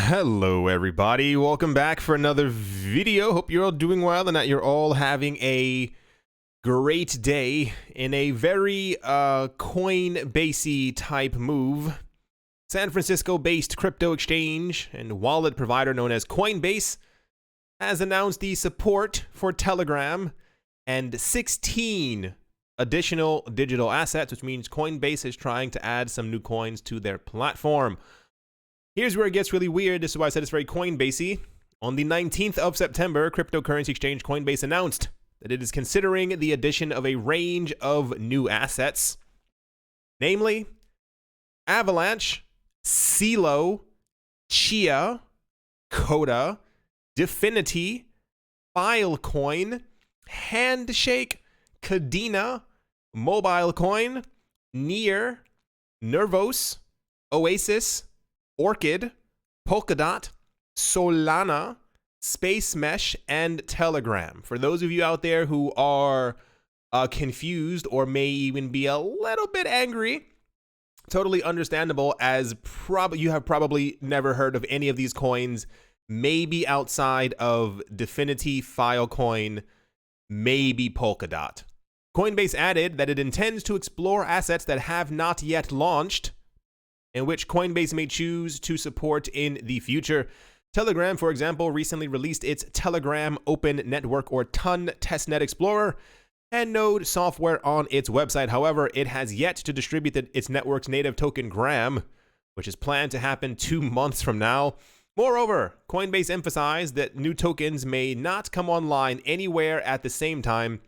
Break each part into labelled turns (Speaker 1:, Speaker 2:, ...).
Speaker 1: Hello everybody, welcome back for another video. Hope you're all doing well and that you're all having a great day in a very Coinbase type move. San Francisco based crypto exchange and wallet provider known as Coinbase has announced the support for Telegram and 16 additional digital assets, which means Coinbase is trying to add some new coins to their platform. Here's where it gets really weird. This is why I said it's very Coinbase-y. On the 19th of September, cryptocurrency exchange Coinbase announced that it is considering the addition of a range of new assets, namely Avalanche, CeeLo, Chia, Coda, Definity, Filecoin, Handshake, Cadena, MobileCoin, Near, Nervos, Oasis, Orchid, Polkadot, Solana, Space Mesh, and Telegram. For those of you out there who are confused or may even be a little bit angry, totally understandable, as you have probably never heard of any of these coins, maybe outside of Definity, Filecoin, maybe Polkadot. Coinbase added that it intends to explore assets that have not yet launched, in which Coinbase may choose to support in the future. Telegram, for example, recently released its Telegram Open Network or TON Testnet Explorer and Node software on its website. However, it has yet to distribute its network's native token Gram, which is planned to happen 2 months from now. Moreover, Coinbase emphasized that new tokens may not come online anywhere at the same time,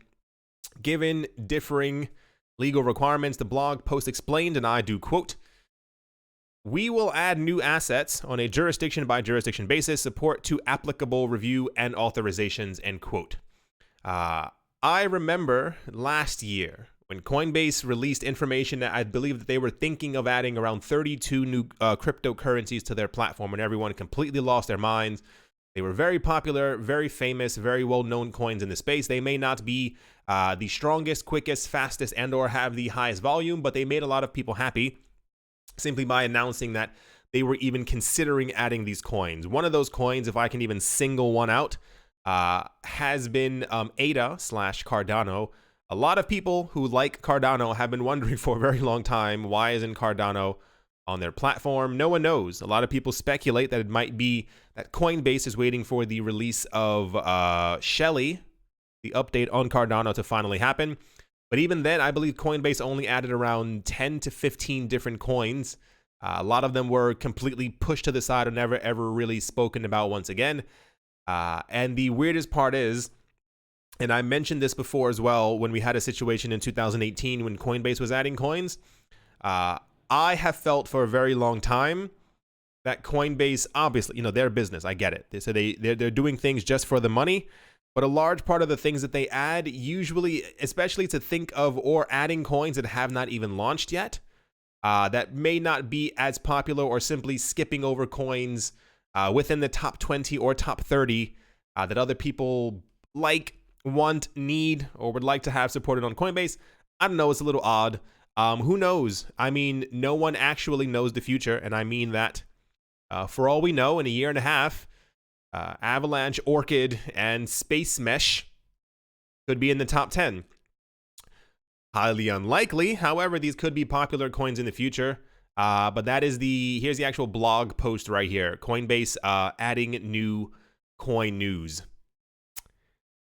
Speaker 1: given differing legal requirements. The blog post explained, and I do quote, "We will add new assets on a jurisdiction-by-jurisdiction basis, support to applicable review and authorizations," end quote. I remember last year when Coinbase released information that I believe that they were thinking of adding around 32 new cryptocurrencies to their platform, and everyone completely lost their minds. They were very popular, very famous, very well-known coins in the space. They may not be the strongest, quickest, fastest, and or have the highest volume, but they made a lot of people happy simply by announcing that they were even considering adding these coins. One of those coins, if I can even single one out, has been ADA/Cardano. A lot of people who like Cardano have been wondering for a very long time, why isn't Cardano on their platform? No one knows. A lot of people speculate that it might be that Coinbase is waiting for the release of Shelly, the update on Cardano, to finally happen. But even then, I believe Coinbase only added around 10 to 15 different coins. A lot of them were completely pushed to the side and never ever really spoken about once again. And the weirdest part is, and I mentioned this before as well, when we had a situation in 2018 when Coinbase was adding coins, I have felt for a very long time that Coinbase, obviously, their business, I get it. So they're doing things just for the money. But a large part of the things that they add, usually, especially to think of or adding coins that have not even launched yet, that may not be as popular, or simply skipping over coins within the top 20 or top 30 that other people like, want, need, or would like to have supported on Coinbase. I don't know, it's a little odd. Who knows? I mean, no one actually knows the future, and I mean that for all we know, in a year and a half, Avalanche, Orchid, and Space Mesh could be in the top 10. Highly unlikely. However, these could be popular coins in the future. But that is here's the actual blog post right here. Coinbase adding new coin news.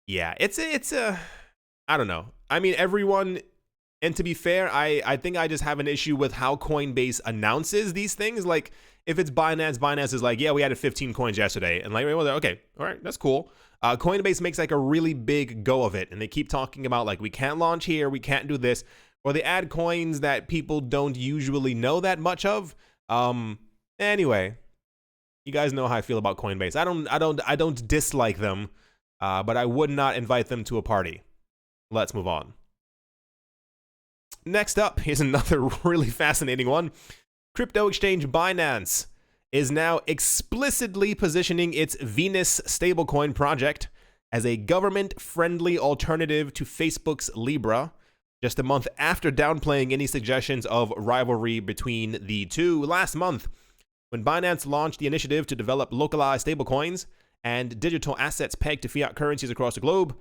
Speaker 1: Yeah, it's I don't know. I mean, everyone, and to be fair, I think I just have an issue with how Coinbase announces these things. Like, if it's Binance is like, yeah, we added 15 coins yesterday. And like, well, okay, all right, that's cool. Coinbase makes like a really big go of it. And they keep talking about like, we can't launch here, we can't do this. Or they add coins that people don't usually know that much of. Anyway, you guys know how I feel about Coinbase. I don't dislike them, but I would not invite them to a party. Let's move on. Next up, here's another really fascinating one. Crypto exchange Binance is now explicitly positioning its Venus stablecoin project as a government-friendly alternative to Facebook's Libra, just a month after downplaying any suggestions of rivalry between the two. Last month, When Binance launched the initiative to develop localized stablecoins and digital assets pegged to fiat currencies across the globe,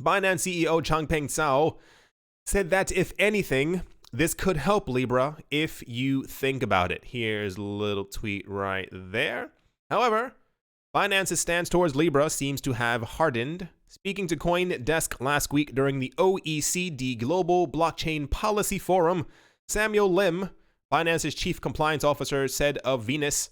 Speaker 1: Binance CEO Changpeng Zhao said that if anything, this could help Libra if you think about it. Here's a little tweet right there. However, Binance's stance towards Libra seems to have hardened. Speaking to CoinDesk last week during the OECD Global Blockchain Policy Forum, Samuel Lim, Binance's chief compliance officer, said of Venus,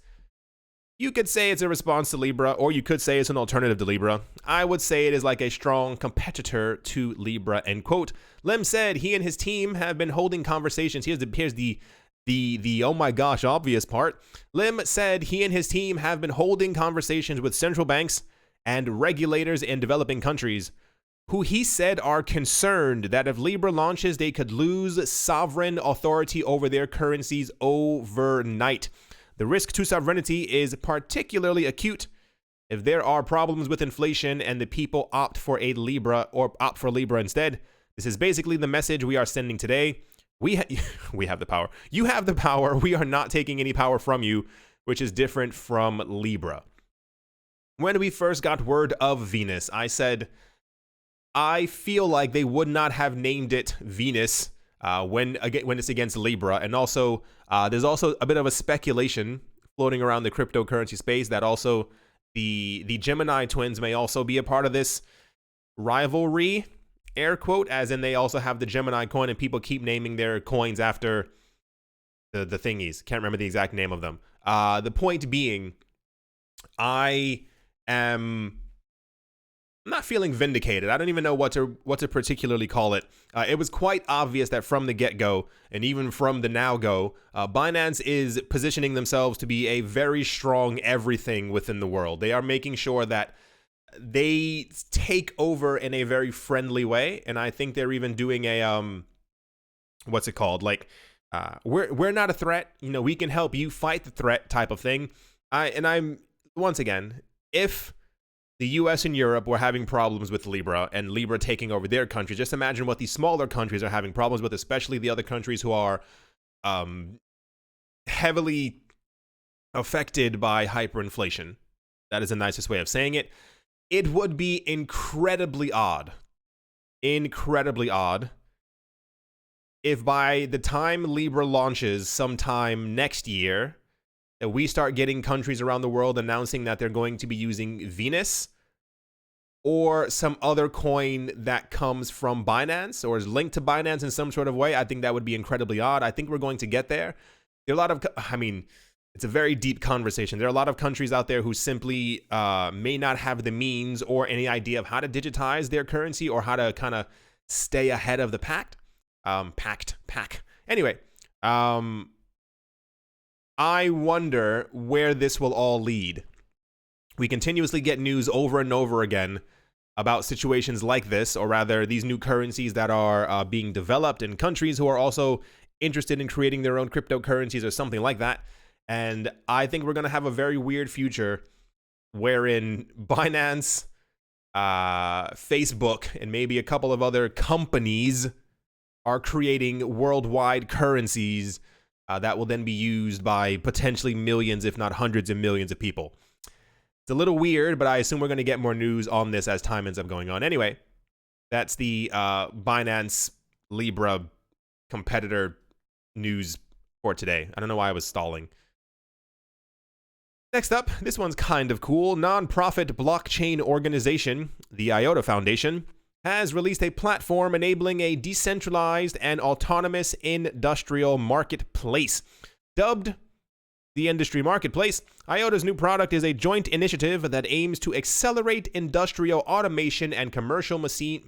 Speaker 1: "You could say it's a response to Libra, or you could say it's an alternative to Libra. I would say it is like a strong competitor to Libra," end quote. Lim said he and his team have been holding conversations. Here's the oh my gosh obvious part. Lim said he and his team have been holding conversations with central banks and regulators in developing countries, who he said are concerned that if Libra launches, they could lose sovereign authority over their currencies overnight. The risk to sovereignty is particularly acute if there are problems with inflation and the people opt for Libra instead. This is basically the message we are sending today. We have the power. You have the power. We are not taking any power from you, which is different from Libra. When we first got word of Venus, I said, I feel like they would not have named it Venus when it's against Libra. And also, there's also a bit of a speculation floating around the cryptocurrency space that also the Gemini twins may also be a part of this rivalry, air quote, as in they also have the Gemini coin and people keep naming their coins after the thingies. Can't remember the exact name of them. The point being, I am not feeling vindicated. I don't even know what to particularly call it. It was quite obvious that from the get-go, and even from the now-go, Binance is positioning themselves to be a very strong everything within the world. They are making sure that they take over in a very friendly way, and I think they're even doing a what's it called? Like, we're not a threat. You know, we can help you fight the threat type of thing. I'm once again, if the US and Europe were having problems with Libra and Libra taking over their countries, just imagine what these smaller countries are having problems with, especially the other countries who are heavily affected by hyperinflation. That is the nicest way of saying it. It would be incredibly odd if by the time Libra launches sometime next year, that we start getting countries around the world announcing that they're going to be using Venus or some other coin that comes from Binance or is linked to Binance in some sort of way. I think that would be incredibly odd. I think we're going to get there. There are a lot of, it's a very deep conversation. There are a lot of countries out there who simply may not have the means or any idea of how to digitize their currency or how to kind of stay ahead of the pack. Anyway, I wonder where this will all lead. We continuously get news over and over again about situations like this, or rather these new currencies that are being developed in countries who are also interested in creating their own cryptocurrencies or something like that. And I think we're going to have a very weird future wherein Binance, Facebook, and maybe a couple of other companies are creating worldwide currencies that will then be used by potentially millions, if not hundreds of millions of people. It's a little weird, but I assume we're going to get more news on this as time ends up going on. Anyway, that's the Binance Libra competitor news for today. I don't know why I was stalling. Next up, this one's kind of cool. Non-profit blockchain organization, the IOTA Foundation, has released a platform enabling a decentralized and autonomous industrial marketplace. Dubbed the Industry Marketplace, IOTA's new product is a joint initiative that aims to accelerate industrial automation and commercial machine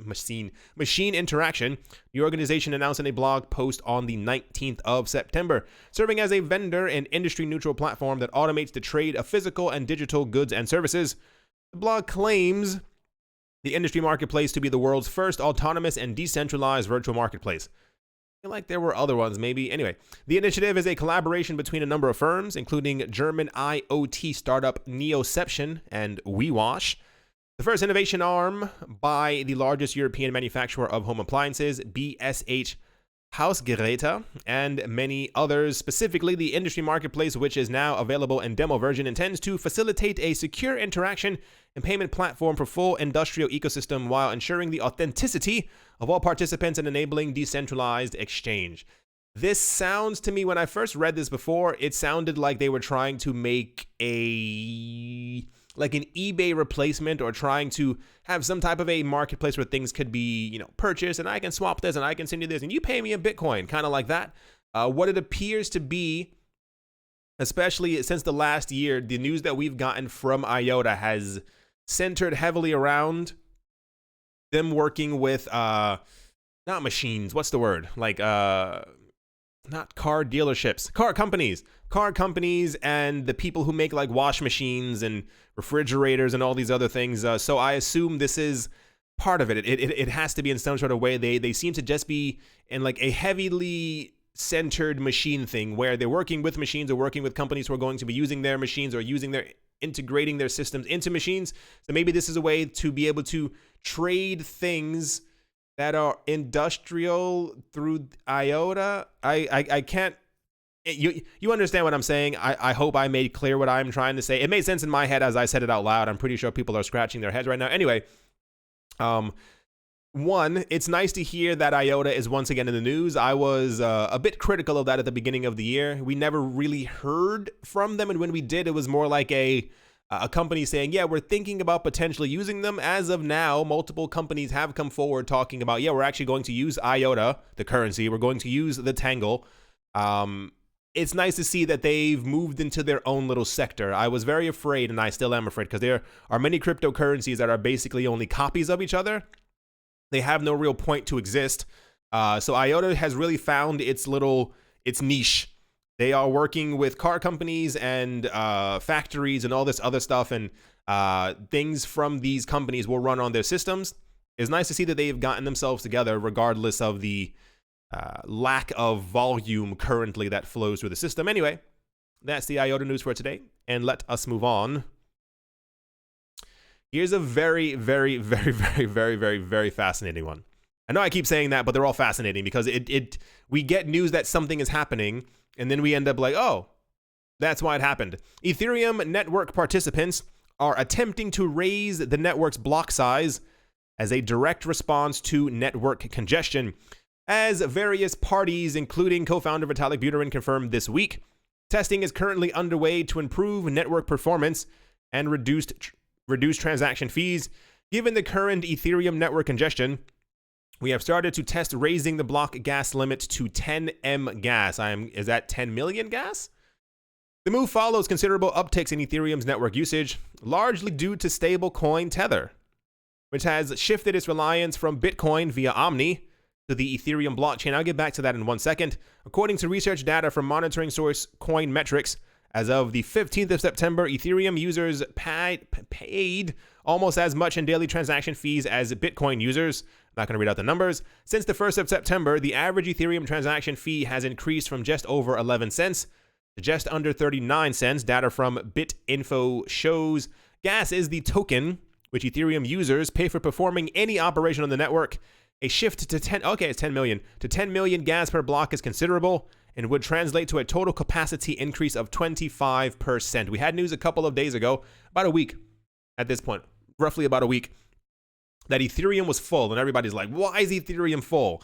Speaker 1: interaction. The organization announced in a blog post on the 19th of September, serving as a vendor and industry-neutral platform that automates the trade of physical and digital goods and services. The blog claims the Industry Marketplace to be the world's first autonomous and decentralized virtual marketplace. I feel like there were other ones, maybe. Anyway, the initiative is a collaboration between a number of firms, including German IoT startup Neoception and WeWash. The first innovation arm by the largest European manufacturer of home appliances, BSH Hausgeräte, and many others. Specifically, the industry marketplace, which is now available in demo version, intends to facilitate a secure interaction and payment platform for full industrial ecosystem while ensuring the authenticity of all participants and enabling decentralized exchange. This sounds to me, when I first read this before, it sounded like they were trying to make like an eBay replacement, or trying to have some type of a marketplace where things could be, purchased, and I can swap this and I can send you this and you pay me in Bitcoin, kind of like that. What it appears to be, especially since the last year, the news that we've gotten from IOTA has centered heavily around them working with, not machines, what's the word? Like, not car dealerships, car companies, and the people who make like wash machines and refrigerators and all these other things. So I assume this is part of it. It has to be in some sort of way. They seem to just be in like a heavily centered machine thing, where they're working with machines or working with companies who are going to be using their machines or integrating their systems into machines. So maybe this is a way to be able to trade things that are industrial through IOTA. I can't. You understand what I'm saying? I hope I made clear what I'm trying to say. It made sense in my head as I said it out loud. I'm pretty sure people are scratching their heads right now. Anyway, one, it's nice to hear that IOTA is once again in the news. I was a bit critical of that at the beginning of the year. We never really heard from them, and when we did, it was more like a company saying, yeah, we're thinking about potentially using them. As of now, multiple companies have come forward talking about, yeah, we're actually going to use IOTA, the currency. We're going to use the Tangle. It's nice to see that they've moved into their own little sector. I was very afraid, and I still am afraid, because there are many cryptocurrencies that are basically only copies of each other. They have no real point to exist. So IOTA has really found its niche. They are working with car companies and factories and all this other stuff, and things from these companies will run on their systems. It's nice to see that they've gotten themselves together regardless of the lack of volume currently that flows through the system. Anyway, that's the IOTA news for today, and let us move on. Here's a very, very, very, very, very, very, very fascinating one. I know I keep saying that, but they're all fascinating because we get news that something is happening, and then we end up like, oh, that's why it happened. Ethereum network participants are attempting to raise the network's block size as a direct response to network congestion, as various parties, including co-founder Vitalik Buterin, confirmed this week. Testing is currently underway to improve network performance and reduce transaction fees. Given the current Ethereum network congestion, we have started to test raising the block gas limit to 10 M gas. Is that 10 million gas? The move follows considerable upticks in Ethereum's network usage, largely due to stablecoin Tether, which has shifted its reliance from Bitcoin via Omni to the Ethereum blockchain. I'll get back to that in 1 second. According to research data from monitoring source Coin Metrics, as of the 15th of September, Ethereum users paid almost as much in daily transaction fees as Bitcoin users. I'm not going to read out the numbers. Since the 1st of September, the average Ethereum transaction fee has increased from just over 11 cents to just under 39 cents. Data from BitInfo shows gas is the token which Ethereum users pay for performing any operation on the network. A shift to 10 million gas per block is considerable and would translate to a total capacity increase of 25%. We had news a couple of days ago, about a week at this point, roughly about a week, that Ethereum was full, and everybody's like, why is Ethereum full?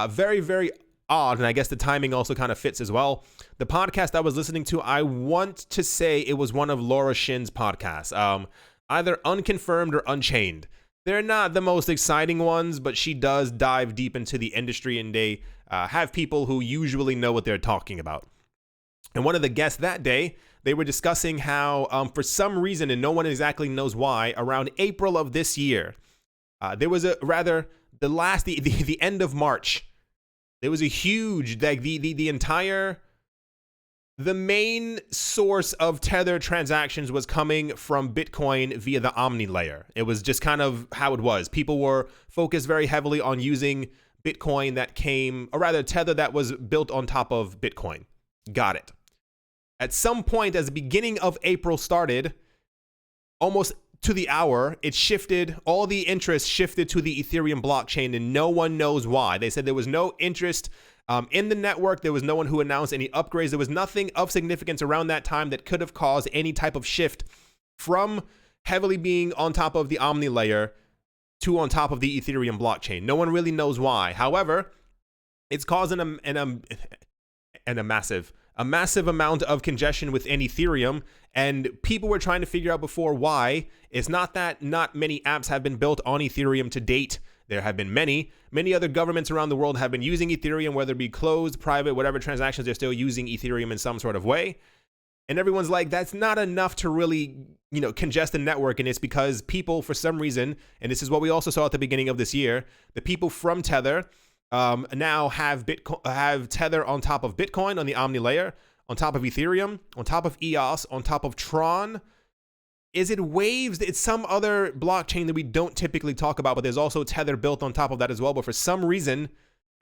Speaker 1: Very, very odd, and I guess the timing also kind of fits as well. The podcast I was listening to, I want to say it was one of Laura Shin's podcasts, either Unconfirmed or Unchained. They're not the most exciting ones, but she does dive deep into the industry, and they have people who usually know what they're talking about. And one of the guests that day, they were discussing how, for some reason, and no one exactly knows why, around April of this year, there was the end of March, there was a huge, like the main source of Tether transactions was coming from Bitcoin via the Omni layer. It was just kind of how it was. People were focused very heavily on using Bitcoin Tether that was built on top of Bitcoin. Got it. At some point, as the beginning of April started, almost to the hour, all the interest shifted to the Ethereum blockchain, and no one knows why. They said there was no interest In the network, there was no one who announced any upgrades. There was nothing of significance around that time that could have caused any type of shift from heavily being on top of the Omni layer to on top of the Ethereum blockchain. No one really knows why. However, it's causing a massive amount of congestion within Ethereum, and people were trying to figure out before why. It's not that not many apps have been built on Ethereum to date. There have been many other governments around the world have been using Ethereum, whether it be closed, private, whatever transactions, they're still using Ethereum in some sort of way. And everyone's like, that's not enough to really, congest the network. And it's because people, for some reason, and this is what we also saw at the beginning of this year, the people from Tether now have Tether on top of Bitcoin on the Omni layer, on top of Ethereum, on top of EOS, on top of Tron. Is it Waves? It's some other blockchain that we don't typically talk about, but there's also Tether built on top of that as well. But for some reason,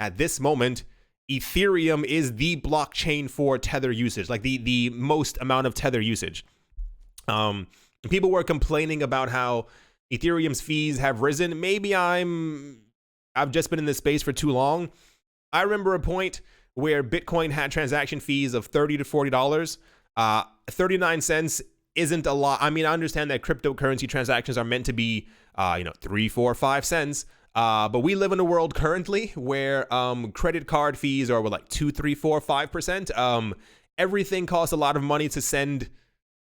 Speaker 1: at this moment, Ethereum is the blockchain for Tether usage, like the most amount of Tether usage. People were complaining about how Ethereum's fees have risen. Maybe I've just been in this space for too long. I remember a point where Bitcoin had transaction fees of $30 to $40. 39 cents isn't a lot. I mean, I understand that cryptocurrency transactions are meant to be, 3, 4, 5 cents. But we live in a world currently where credit card fees are like 2, 3, 4, 5%. Everything costs a lot of money to send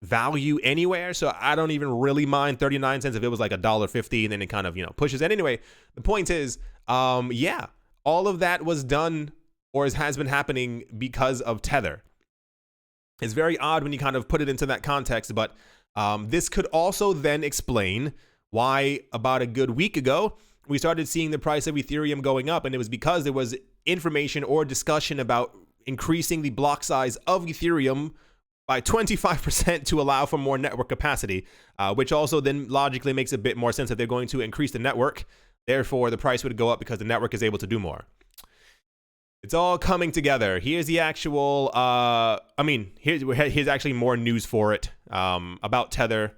Speaker 1: value anywhere. So I don't even really mind 39 cents if it was like $1.50 and then it kind of, pushes it. Anyway, the point is, all of that was done or has been happening because of Tether. It's very odd when you kind of put it into that context, but this could also then explain why about a good week ago, we started seeing the price of Ethereum going up, and it was because there was information or discussion about increasing the block size of Ethereum by 25% to allow for more network capacity, which also then logically makes a bit more sense if they're going to increase the network. Therefore, the price would go up because the network is able to do more. It's all coming together. Here's the actual, here's actually more news for it about Tether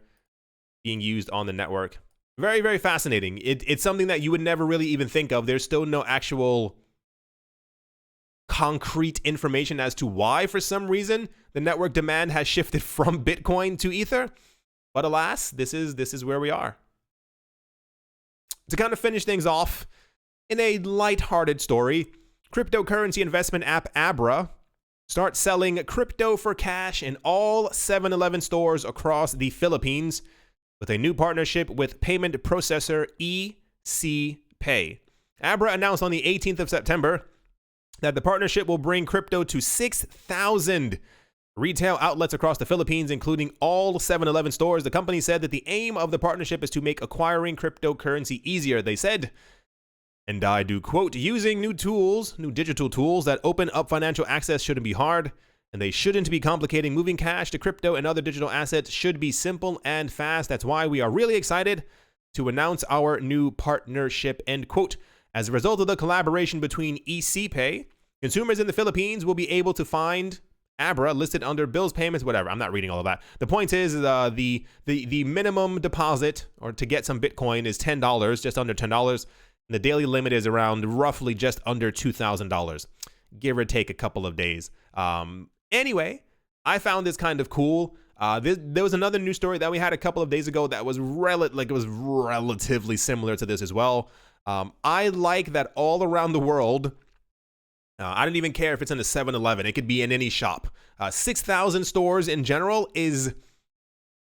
Speaker 1: being used on the network. Very, very fascinating. It's something that you would never really even think of. There's still no actual concrete information as to why, for some reason, the network demand has shifted from Bitcoin to Ether. But alas, this is where we are. To kind of finish things off, in a lighthearted story, cryptocurrency investment app Abra starts selling crypto for cash in all 7-Eleven stores across the Philippines with a new partnership with payment processor EC Pay. Abra announced on the 18th of September that the partnership will bring crypto to 6,000 retail outlets across the Philippines, including all 7-Eleven stores. The company said that the aim of the partnership is to make acquiring cryptocurrency easier. They said, and I do quote, using new digital tools that open up financial access shouldn't be hard, and they shouldn't be complicating. Moving cash to crypto and other digital assets should be simple and fast. That's why we are really excited to announce our new partnership, end quote. As a result of the collaboration between EC Pay, consumers in the Philippines will be able to find Abra listed under bills, payments, whatever. I'm not reading all of that. The point is the minimum deposit or to get some Bitcoin is $10, just under $10. And the daily limit is around roughly just under $2,000, give or take a couple of days. Anyway, I found this kind of cool. There was another news story that we had a couple of days ago that was relatively similar to this as well. I like that all around the world, I don't even care if it's in a 7-Eleven. It could be in any shop. 6,000 stores in general is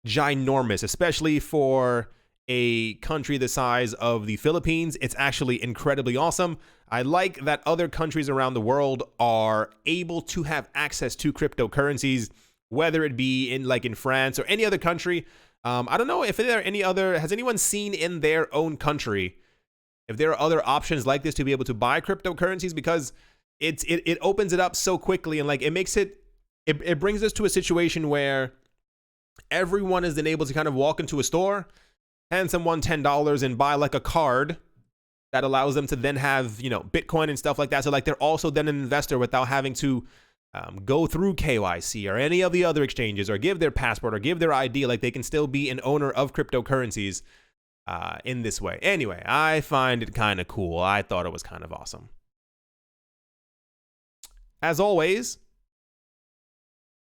Speaker 1: ginormous, especially for a country the size of the Philippines. It's actually incredibly awesome. I like that other countries around the world are able to have access to cryptocurrencies, whether it be in France or any other country. I don't know if there are any other, has anyone seen in their own country if there are other options like this to be able to buy cryptocurrencies, because it opens it up so quickly, and it makes it brings us to a situation where everyone is then able to kind of walk into a store, hand someone $10 and buy a card that allows them to then have, Bitcoin and stuff like that. So they're also then an investor without having to go through KYC or any of the other exchanges or give their passport or give their ID. They can still be an owner of cryptocurrencies in this way. Anyway, I find it kind of cool. I thought it was kind of awesome. as always,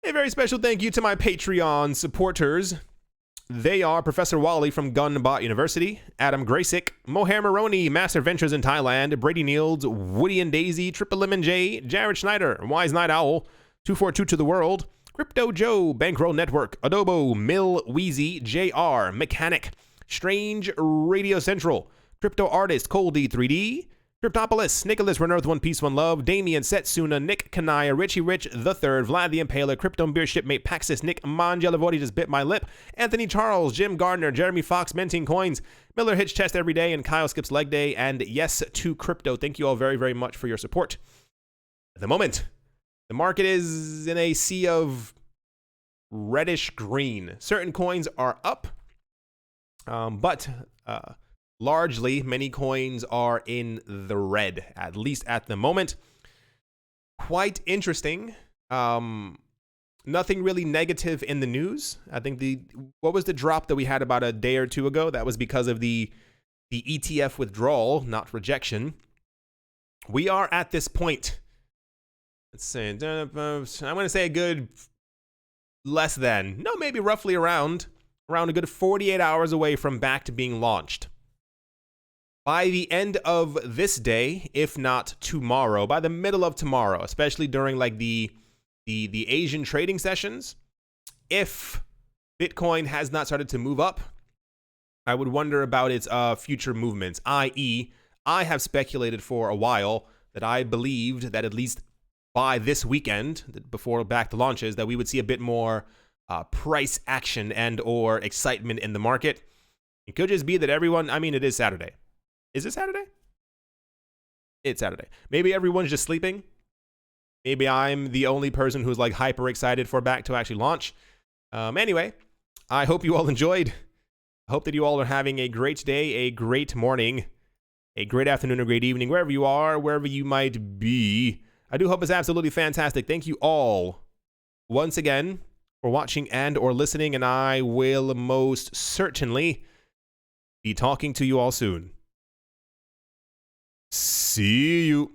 Speaker 1: a very special thank you to my Patreon supporters. They are Professor Wally from Gunbot University, Adam Graysick, Mohair Maroney, Master Ventures in Thailand, Brady Niels, Woody and Daisy, Triple Lemon J, Jared Schneider, Wise Night Owl, 242 to the World, Crypto Joe, Bankroll Network, Adobo, Mill, Wheezy, JR, Mechanic, Strange Radio Central, Crypto Artist, Coldy 3D, Cryptopolis, Nicholas, Run Earth, One Piece, One Love, Damien, Setsuna, Nick, Kanaya, Richie Rich, The Third, Vlad the Impaler, Krypton Beer Shipmate, Paxis, Nick, Mangelavodi just bit my lip, Anthony Charles, Jim Gardner, Jeremy Fox, Minting Coins, Miller Hitch Chest Every Day, and Kyle Skips Leg Day, and Yes to Crypto. Thank you all very, very much for your support. At the moment, the market is in a sea of reddish green. Certain coins are up, but largely, many coins are in the red, at least at the moment. Quite interesting. Nothing really negative in the news. I think what was the drop that we had about a day or two ago? That was because of the ETF withdrawal, not rejection. We are at this point. Let's say, I'm going to say a good less than, no, maybe roughly around a good 48 hours away from back to being launched. By the end of this day, if not tomorrow, by the middle of tomorrow, especially during like the Asian trading sessions, if Bitcoin has not started to move up, I would wonder about its future movements, i.e., I have speculated for a while that I believed that at least by this weekend, before back to launches, that we would see a bit more price action and or excitement in the market. It could just be that everyone, I mean, it is Saturday. Is it Saturday? It's Saturday. Maybe everyone's just sleeping. Maybe I'm the only person who's like hyper excited for back to actually launch. Anyway, I hope you all enjoyed. I hope that you all are having a great day, a great morning, a great afternoon, a great evening, wherever you are, wherever you might be. I do hope it's absolutely fantastic. Thank you all once again for watching and or listening, and I will most certainly be talking to you all soon. See you.